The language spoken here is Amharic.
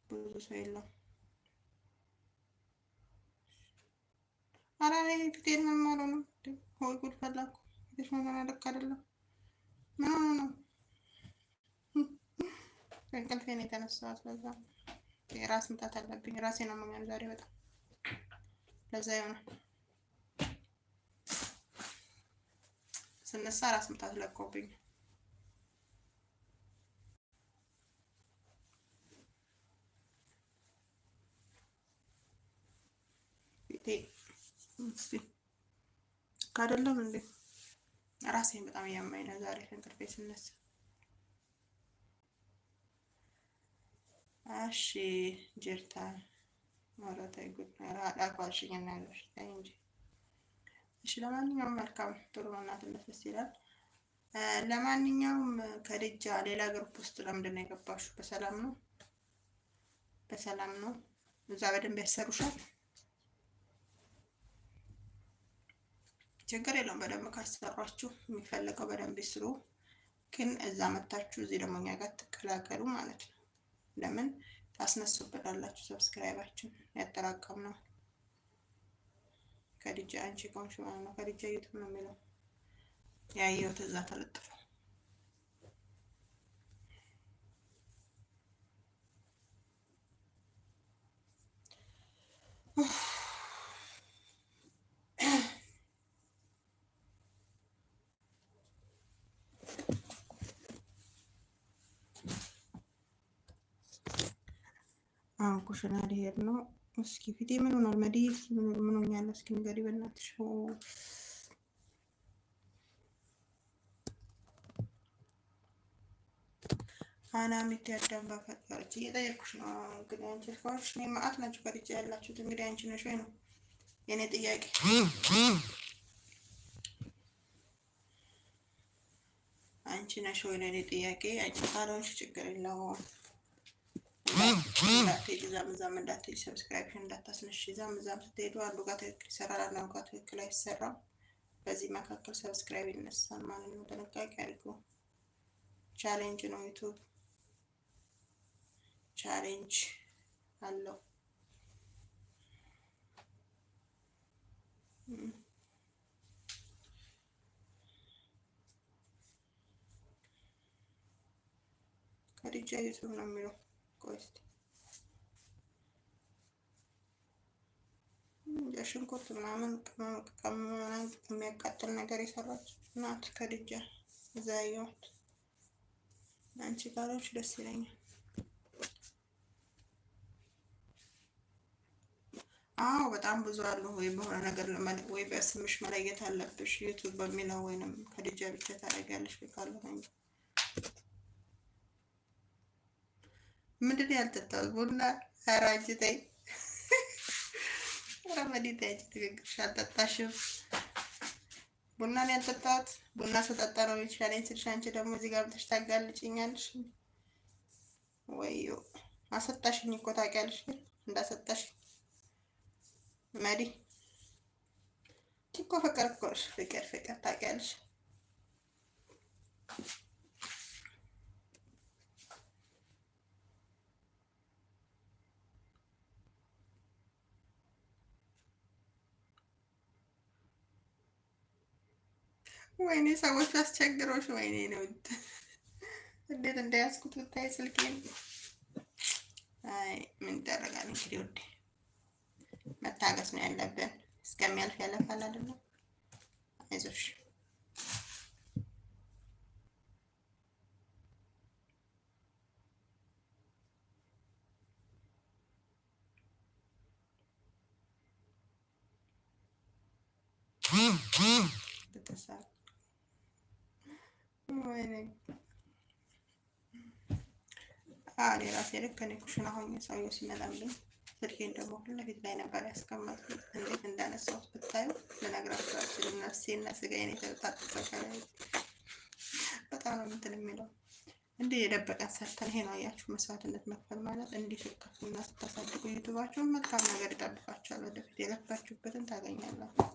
ብዙ ሰው የለም። ኧረ እኔ ፊቴን ምን ማለት ነው? ወይ ጉድ ፈላኩ። ፊትሽ ምን ሆነ? ልክ አይደለም። ምን ሆነ ነው? ከእንቅልፌ ነው የተነሳሁት። ለዛ የራስ ምታት አለብኝ። ራሴ ነው የማመመኝ ዛሬ በጣም ለዛ ይሆናል ስነሳ ራስ ምታት ለቆብኝ። ፊቴ እስኪ ካደለም እንዴ ራሴን በጣም እያመመኝ ነው ዛሬ ከእንቅልፌ ስነሳ። እሺ ጅርታ ማለት አይጉድ አቋሽኝ እና ያለሽ እንጂ። እሺ ለማንኛውም መልካም ጥሩ እናትነት ደስ ይላል። ለማንኛውም ከድጃ ሌላ ግሩፕ ውስጥ ለምንድን ነው የገባሽው? በሰላም ነው? በሰላም ነው? እዛ በደንብ ያሰሩሻል? ችግር የለውም። በደንብ ካሰሯችሁ የሚፈልገው በደንብ ይስሩ። ግን እዛ መታችሁ እዚህ ደግሞ እኛ ጋር ትቀላቀሉ ማለት ነው። ለምን ታስነሱበታላችሁ? ሰብስክራይባችን ያጠራቀም ነው። ከድጃ አንቺ ቆንሽ ማለት ነው። ከድጃ ዩቱብ ነው የሚለው ያየሁት እዛ ተለጥፎ። አሁን ኩሽና ሊሄድ ነው። እስኪ ፊቴ ምን ሆኗል? መዲስ ምን ሆኛል? እስኪ ንገሪ በእናትሽ። አናሚት ያዳምባ ፈጠረች እየጠየኩሽ ነው። እንግዲህ አንቺ ልካዎች እኔ ማአት ናቸው ከድጃ ያላችሁት። እንግዲህ አንቺ ነሽ ወይ ነው የኔ ጥያቄ። አንቺ ነሽ ወይ ነው የኔ ጥያቄ። አንቺ ካልሆንሽ ችግር የለውም። እንዳትሄጂ እዛም እዛም እንዳትሄጂ፣ ሰብስክራይብሽን እንዳታስነሽ። እዛም እዛም ስትሄዱ አንዱ ጋር ትክክል ይሰራል፣ አንዱ ጋር ትክክል አይሰራም። በዚህ መካከል ሰብስክራይብ ይነሳል ማለት ነው። ጥንቃቄ አድርጉ። ቻሌንጅ ነው ዩቱብ ቻሌንጅ አለው። ከድጃ ዩቱብ ነው የሚለው። ቆይ እስኪ ሽንኩርት ምናምን ቅመም የሚያቃጥል ነገር የሰራች ናት ከድጃ እዛ ያየኋት። አንቺ ጋሮች ደስ ይለኛል። አዎ በጣም ብዙ አሉ። ወይ በሆነ ነገር ወይ በስምሽ መለየት አለብሽ። ዩቱብ በሚለው ወይንም ከድጃ ብቻ ታደርጊያለሽ። ካልሆነ እንጂ ምንድን ያልጠጣው ቡና አራጅ ተይ ረመዲት ያጅ ትግግርሽ አልጠጣሽም። ቡናን ያልጠጣሁት ቡና ስጠጣ ነው የሚሻለኝ ስልሽ አንቺ ደግሞ እዚህ ጋር ብለሽ ታጋልጭኛለሽ። ወዮ አሰጣሽኝ እኮ ታውቂያለሽ። ግን እንዳሰጣሽኝ መዲ እኮ ፍቅር እኮ ነሽ። ፍቅር ፍቅር ታውቂያለሽ። ወይኔ ሰዎች አስቸግሮሽ፣ ወይኔ ነው እንዴት እንዳያስኩት ብታይ ስልኬን። አይ ምን ይደረጋል እንግዲህ ውዴ፣ መታገስ ነው ያለብን። እስከሚያልፍ ያለፋል አይደለም። አይዞሽ። ተሳክ ወይኔ እኔ ራሴ ልክ እኔ ኩሽና ሆኜ ሰውዬው ሲመጣልኝ ስልኬን ደግሞ ፊት ለፊት ላይ ነበር ያስቀመጥኩት። እንዴት እንዳነሳሁት ብታዩ ልነግራችሁ አልችልም። ነፍሴና ስጋዬን የተጣጠፈ ከላይ በጣም ነው እንትን የሚለው። እንዲህ የደበቀን ሰርተን ይሄ ነው አያችሁ፣ መስዋዕትነት መክፈል ማለት። እንዲህ ስትከፍሉና ስታሳድጉ ዩቱባችሁን መልካም ነገር ይጠብቃችኋል። ወደፊት የለፋችሁበትን ታገኛላችሁ።